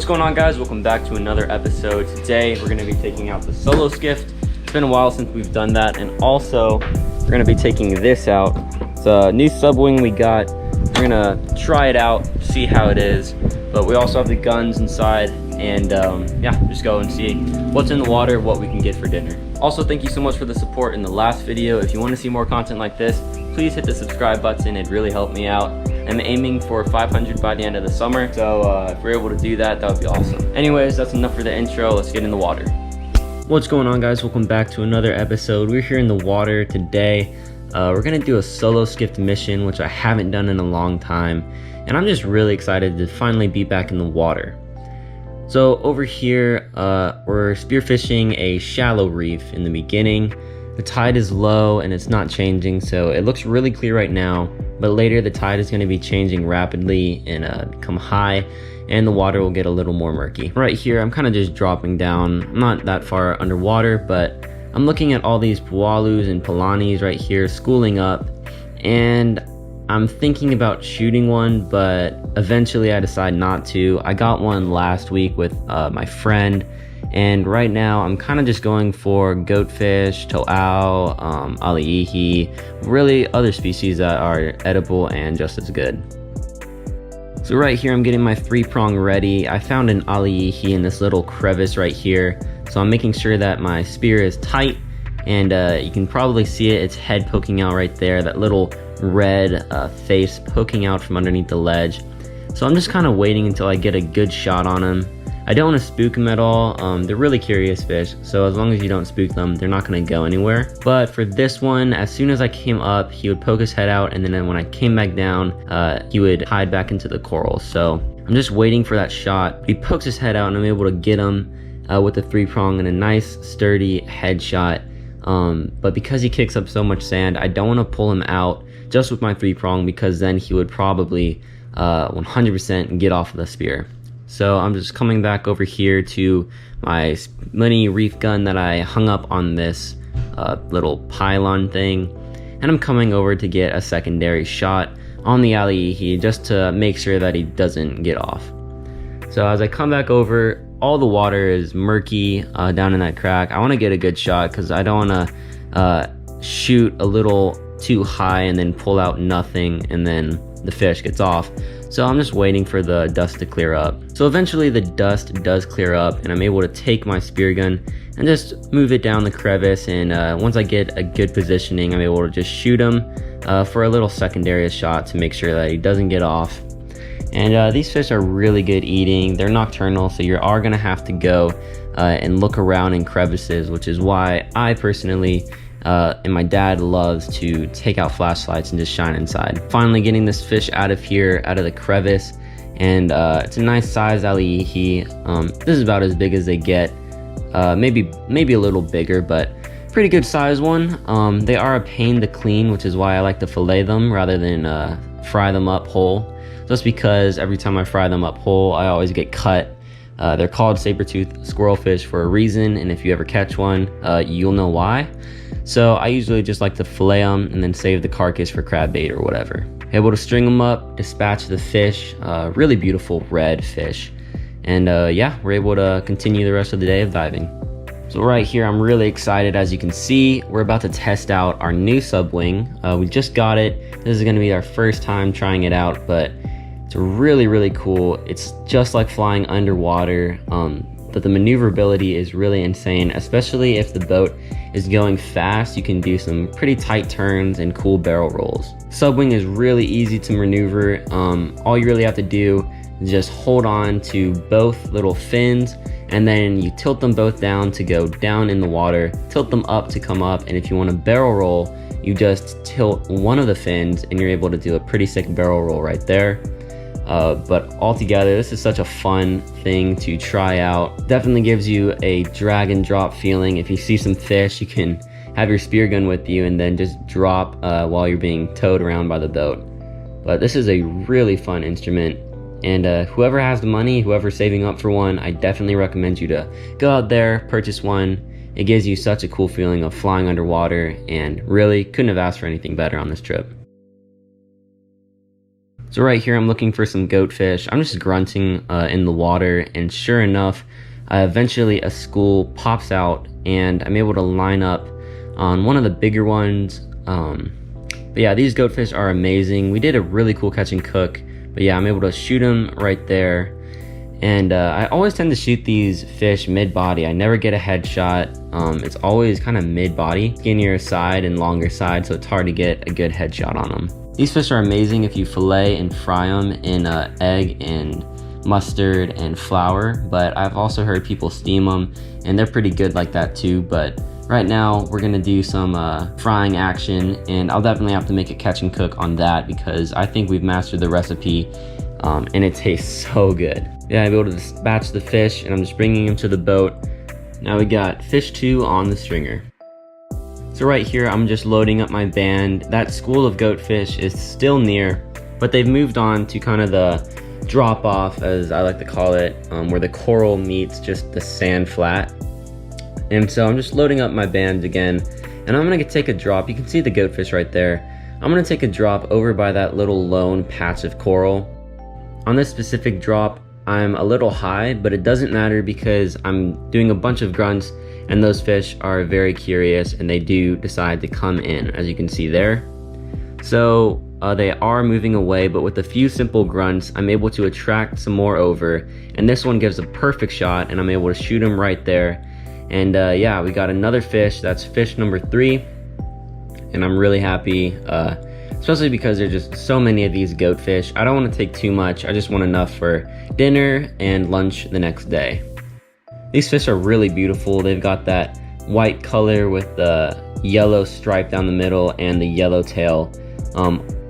going on, guys? Welcome back to another episode. Today we're going to be taking out the solo skiff. It's been a while since we've done that, and also we're going to be taking this out. It's a new subwing we got. We're going to try it out, see how it is, but we also have the guns inside, and yeah, just go and see what's in the water, what we can get for dinner. Also, thank you so much for the support in the last video. If you want to see more content like this, please hit the subscribe button. It really helped me out. I'm aiming for 500 by the end of the summer, so if we're able to do that, that would be awesome. Anyways, that's enough for the intro. Let's get in the water. What's going on, guys? Welcome back to another episode. We're here in the water today. We're gonna do a solo skiff mission, which I haven't done in a long time, and I'm just really excited to finally be back in the water. So over here, we're spearfishing a shallow reef in the beginning. The tide is low and it's not changing, so it looks really clear right now, but later the tide is going to be changing rapidly and become high, and the water will get a little more murky. Right here, I'm kind of just dropping down. I'm not that far underwater, but I'm looking at all these pualus and polanis right here schooling up, and I'm thinking about shooting one, but eventually I decide not to. I got one last week with my friend, and right now I'm kind of just going for goatfish, to'au, ali'ihi, really other species that are edible and just as good. So right here I'm getting my 3-prong ready. I found an ali'ihi in this little crevice right here, so I'm making sure that my spear is tight, and you can probably see it, its head poking out right there, that little red face poking out from underneath the ledge. So I'm just kind of waiting until I get a good shot on him. I don't want to spook them at all. They're really curious fish, so as long as you don't spook them, they're not going to go anywhere. But for this one, as soon as I came up, he would poke his head out, and then when I came back down, he would hide back into the coral. So I'm just waiting for that shot. He pokes his head out, and I'm able to get him with the 3-prong and a nice sturdy headshot. But because he kicks up so much sand, I don't want to pull him out just with my 3-prong, because then he would probably 100% get off of the spear. So I'm just coming back over here to my mini reef gun that I hung up on this little pylon thing, and I'm coming over to get a secondary shot on the ali'ihi just to make sure that he doesn't get off. So as I come back over, all the water is murky down in that crack. I want to get a good shot because I don't want to shoot a little too high and then pull out nothing and then the fish gets off. So I'm just waiting for the dust to clear up. So eventually the dust does clear up, and I'm able to take my spear gun and just move it down the crevice, and once I get a good positioning, I'm able to just shoot him for a little secondary shot to make sure that he doesn't get off. And these fish are really good eating. They're nocturnal, so you are gonna have to go and look around in crevices, which is why I personally and my dad loves to take out flashlights and just shine inside. Finally getting this fish out of here, out of the crevice, and it's a nice size ali'ihi. This is about as big as they get, maybe a little bigger, but pretty good size one. They are a pain to clean, which is why I like to fillet them rather than fry them up whole, just because every time I fry them up whole, I always get cut. They're called saber-toothed squirrelfish for a reason, and if you ever catch one, you'll know why. So I usually just like to fillet them and then save the carcass for crab bait or whatever. Able to string them up, dispatch the fish, really beautiful red fish. And yeah, we're able to continue the rest of the day of diving. So right here, I'm really excited. As you can see, we're about to test out our new subwing. We just got it. This is gonna be our first time trying it out, but it's really, really cool. It's just like flying underwater, but the maneuverability is really insane, especially if the boat is going fast. You can do some pretty tight turns and cool barrel rolls. Subwing is really easy to maneuver. All you really have to do is just hold on to both little fins, and then you tilt them both down to go down in the water, tilt them up to come up, and if you want to barrel roll, you just tilt one of the fins and you're able to do a pretty sick barrel roll right there. But altogether, this is such a fun thing to try out. Definitely gives you a drag and drop feeling. If you see some fish, you can have your spear gun with you and then just drop while you're being towed around by the boat. But this is a really fun instrument, and whoever has the money, whoever's saving up for one, I definitely recommend you to go out there, purchase one. It gives you such a cool feeling of flying underwater, and really couldn't have asked for anything better on this trip. So right here, I'm looking for some goatfish. I'm just grunting in the water, and sure enough, eventually a school pops out, and I'm able to line up on one of the bigger ones. But yeah, these goatfish are amazing. We did a really cool catch and cook, but yeah, I'm able to shoot them right there. And I always tend to shoot these fish mid-body. I never get a headshot. It's always kind of mid-body, skinnier side and longer side, so it's hard to get a good headshot on them. These fish are amazing if you fillet and fry them in egg and mustard and flour, but I've also heard people steam them, and they're pretty good like that too. But right now, we're gonna do some frying action, and I'll definitely have to make a catch and cook on that because I think we've mastered the recipe, and it tastes so good. Yeah, I'm able to dispatch the fish, and I'm just bringing them to the boat. Now we got fish 2 on the stringer. So right here, I'm just loading up my band. That school of goatfish is still near, but they've moved on to kind of the drop off, as I like to call it, where the coral meets just the sand flat. And so I'm just loading up my band again, and I'm gonna take a drop. You can see the goatfish right there. I'm gonna take a drop over by that little lone patch of coral. On this specific drop, I'm a little high, but it doesn't matter because I'm doing a bunch of grunts, and those fish are very curious, and they do decide to come in, as you can see there. So they are moving away, but with a few simple grunts, I'm able to attract some more over, and this one gives a perfect shot, and I'm able to shoot him right there. And yeah, we got another fish. That's fish number 3, and I'm really happy, especially because there's just so many of these goatfish. I don't want to take too much. I just want enough for dinner and lunch the next day. These fish are really beautiful. They've got that white color with the yellow stripe down the middle and the yellow tail.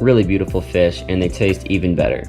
Really beautiful fish, and they taste even better.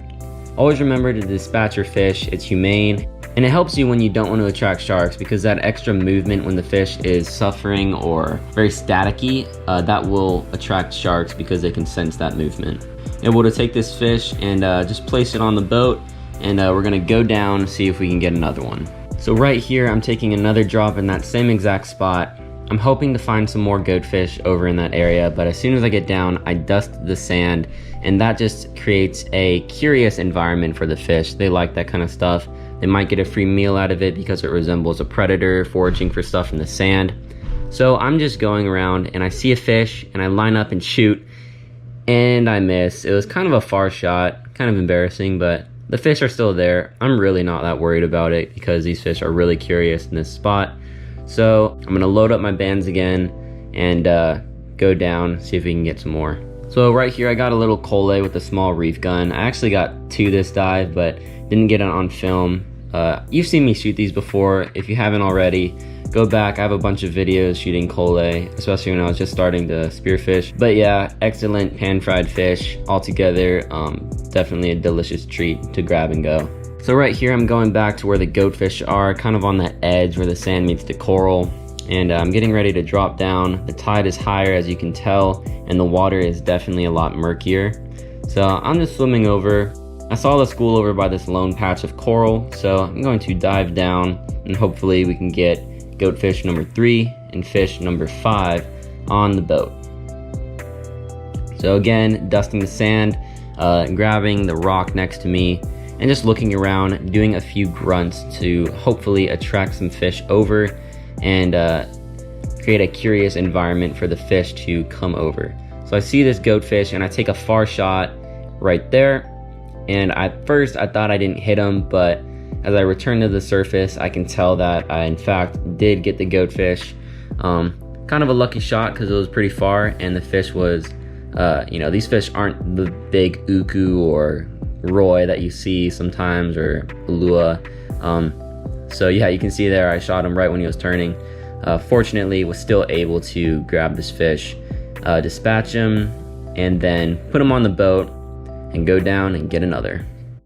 Always remember to dispatch your fish. It's humane, and it helps you when you don't want to attract sharks, because that extra movement when the fish is suffering or very staticky, that will attract sharks because they can sense that movement. Able to take this fish and just place it on the boat, and we're gonna go down and see if we can get another one. So right here, I'm taking another drop in that same exact spot. I'm hoping to find some more goatfish over in that area, but as soon as I get down, I dust the sand, and that just creates a curious environment for the fish. They like that kind of stuff. They might get a free meal out of it because it resembles a predator foraging for stuff in the sand. So I'm just going around, and I see a fish, and I line up and shoot, and I miss. It was kind of a far shot, kind of embarrassing, but the fish are still there. I'm really not that worried about it because these fish are really curious in this spot. So I'm gonna load up my bands again and go down, see if we can get some more. So right here, I got a little Collet with a small reef gun. I actually got 2 this dive, but didn't get it on film. You've seen me shoot these before. If you haven't already, go back. I have a bunch of videos shooting Collet, especially when I was just starting to spearfish. But yeah, excellent pan-fried fish altogether. Definitely a delicious treat to grab and go. So right here, I'm going back to where the goatfish are, kind of on that edge where the sand meets the coral. And I'm getting ready to drop down. The tide is higher, as you can tell, and the water is definitely a lot murkier. So I'm just swimming over. I saw the school over by this lone patch of coral, so I'm going to dive down, and hopefully we can get goatfish number 3 and fish number 5 on the boat. So again, dusting the sand, grabbing the rock next to me, and just looking around, doing a few grunts to hopefully attract some fish over and create a curious environment for the fish to come over. So I see this goatfish, and I take a far shot right there, and at first I thought I didn't hit him, but as I return to the surface, I can tell that I in fact did get the goatfish. Kind of a lucky shot because it was pretty far, and the fish was, these fish aren't the big uku or roy that you see sometimes, or lua. So yeah, you can see there I shot him right when he was turning. Fortunately, was still able to grab this fish, dispatch him, and then put him on the boat and go down and get another.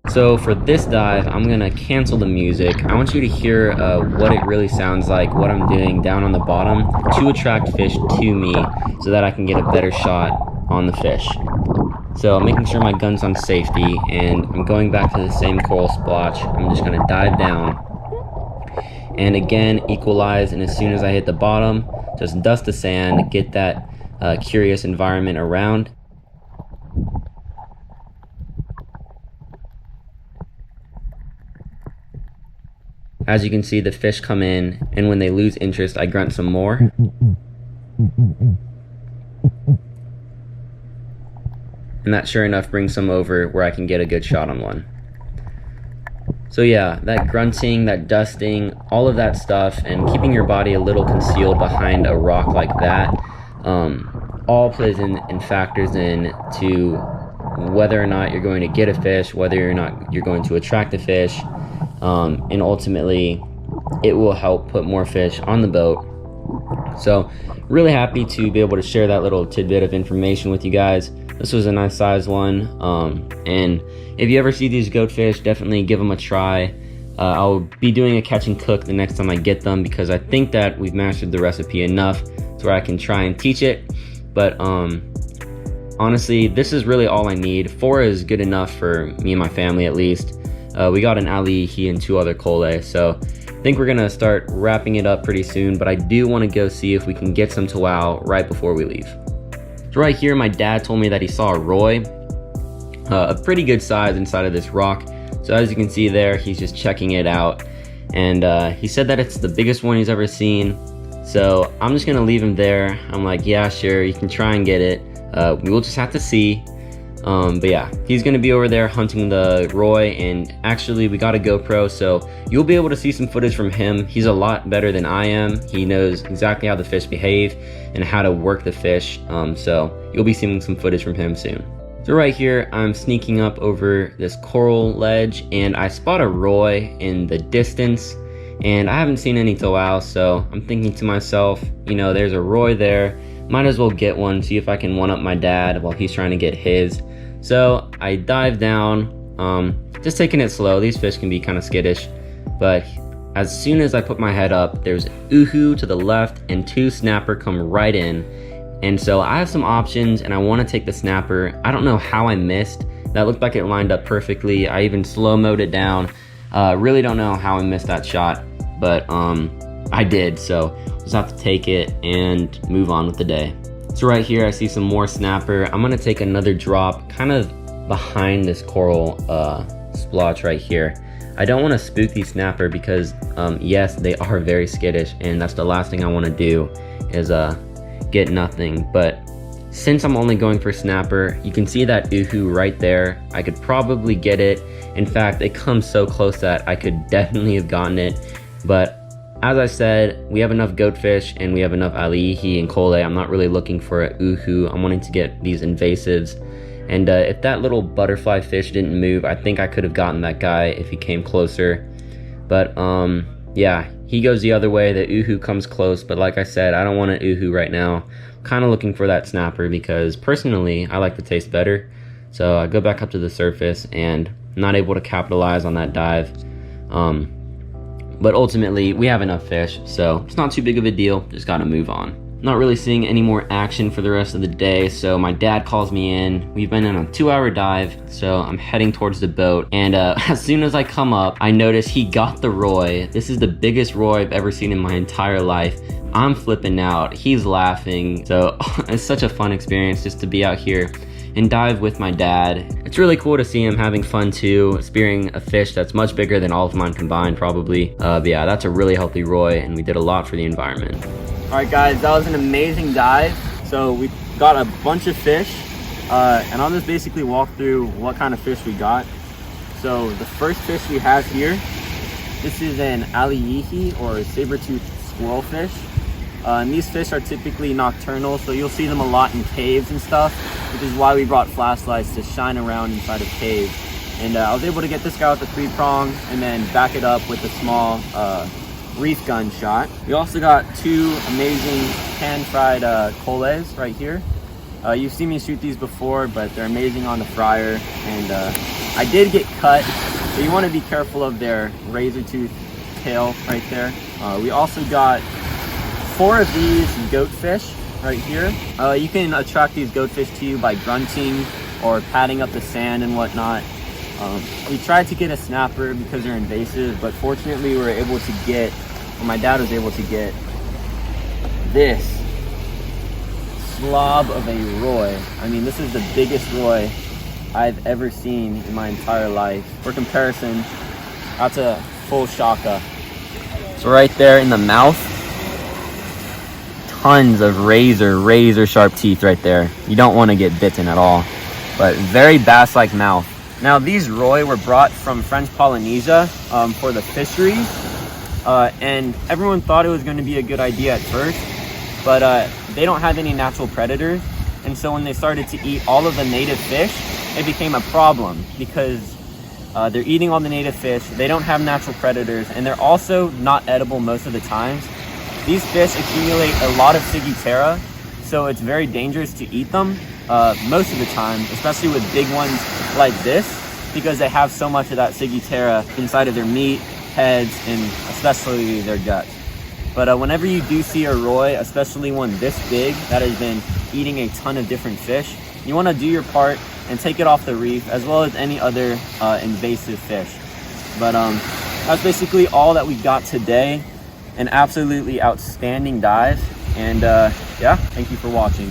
So for this dive, I'm gonna cancel the music. I want you to hear what it really sounds like, what I'm doing down on the bottom to attract fish to me so that I can get a better shot on the fish. So I'm making sure my gun's on safety, and I'm going back to the same coral splotch. I'm just gonna dive down, and again, equalize, and as soon as I hit the bottom, just dust the sand, get that curious environment around. as you can see, the fish come in, and when they lose interest, I grunt some more. And that sure enough brings some over where I can get a good shot on one. So yeah, that grunting, that dusting, all of that stuff, and keeping your body a little concealed behind a rock like that, all plays in and factors in to whether or not you're going to get a fish, whether or not you're going to attract a fish, and ultimately it will help put more fish on the boat. So really happy to be able to share that little tidbit of information with you guys. This was a nice size one, and if you ever see these goatfish, definitely give them a try. I'll be doing a catch and cook the next time I get them, because I think that we've mastered the recipe enough to where I can try and teach it. But honestly, this is really all I need. 4 is good enough for me and my family, at least. We got an alihi and 2 other kole, so I think we're gonna start wrapping it up pretty soon, but I do want to go see if we can get some to wow right before we leave. So right here, my dad told me that he saw a roy, a pretty good size inside of this rock. So as you can see there, he's just checking it out, and he said that it's the biggest one he's ever seen. So I'm just gonna leave him there. I'm like, yeah, sure, you can try and get it. We will just have to see. But yeah, he's gonna be over there hunting the roy, and actually we got a GoPro, so you'll be able to see some footage from him. He's a lot better than I am. He knows exactly how the fish behave and how to work the fish, so you'll be seeing some footage from him soon. So right here, I'm sneaking up over this coral ledge, and I spot a roy in the distance, and I haven't seen any to wow, so I'm thinking to myself, you know, there's a roy there, might as well get one, see if I can one up my dad while he's trying to get his. So I dive down, just taking it slow. These fish can be kind of skittish, but as soon as I put my head up, there's uhu to the left and 2 snapper come right in. And so I have some options, and I want to take the snapper. I don't know how I missed. That looked like it lined up perfectly. I even slow-moed it down. Really don't know how I missed that shot, but I did, so just have to take it and move on with the day. So right here, I see some more snapper. I'm gonna take another drop kind of behind this coral splotch right here. I don't want to spook these snapper because yes, they are very skittish, and that's the last thing I want to do is get nothing. But since I'm only going for snapper, you can see that uhu right there. I could probably get it. In fact, it comes so close that I could definitely have gotten it. But as I said, we have enough goatfish and we have enough alihi and kole. I'm not really looking for a uhu. I'm wanting to get these invasives. And if that little butterfly fish didn't move, I think I could have gotten that guy if he came closer. But yeah, he goes the other way. The uhu comes close, but like I said, I don't want an uhu right now. I'm kind of looking for that snapper because personally, I like the taste better. So I go back up to the surface and I'm not able to capitalize on that dive. But ultimately, we have enough fish, so it's not too big of a deal. Just gotta move on. Not really seeing any more action for the rest of the day, so my dad calls me in. We've been on a 2-hour dive, so I'm heading towards the boat, and as soon as I come up, I notice he got the roy. This is the biggest roy I've ever seen in my entire life. I'm flipping out, he's laughing, so it's such a fun experience just to be out here and dive with my dad. It's really cool to see him having fun too, spearing a fish that's much bigger than all of mine combined probably. But yeah, that's a really healthy roy, and we did a lot for the environment. All right guys, that was an amazing dive. So we got a bunch of fish, and I'll just basically walk through what kind of fish we got. So the first fish we have here, this is an alihi or saber-toothed squirrelfish. And these fish are typically nocturnal, so you'll see them a lot in caves and stuff, which is why we brought flashlights to shine around inside of caves. And I was able to get this guy with the 3-prong and then back it up with a small reef gun shot. We also got 2 amazing pan-fried coles right here. You've seen me shoot these before, but they're amazing on the fryer. And I did get cut, so you want to be careful of their razor tooth tail right there. We also got 4 of these goatfish right here. You can attract these goatfish to you by grunting or patting up the sand and whatnot. We tried to get a snapper because they're invasive, but fortunately we were able to get, or my dad was able to get, this slob of a roy. I mean, this is the biggest roy I've ever seen in my entire life. For comparison, that's a full shaka. right there in the mouth. Tons of razor sharp teeth right there. You don't want to get bitten at all, but very bass-like mouth. Now these Roy were brought from French Polynesia for the fisheries, and everyone thought it was going to be a good idea at first, but they don't have any natural predators, and so when they started to eat all of the native fish, it became a problem because they're eating all the native fish, they don't have natural predators, and they're also not edible most of the times. These fish accumulate a lot of ciguatera, so it's very dangerous to eat them most of the time, especially with big ones like this, because they have so much of that ciguatera inside of their meat, heads, and especially their guts. But whenever you do see a Roy, especially one this big that has been eating a ton of different fish, you want to do your part and take it off the reef, as well as any other invasive fish. But that's basically all that we got today. An absolutely outstanding dive, and yeah, thank you for watching.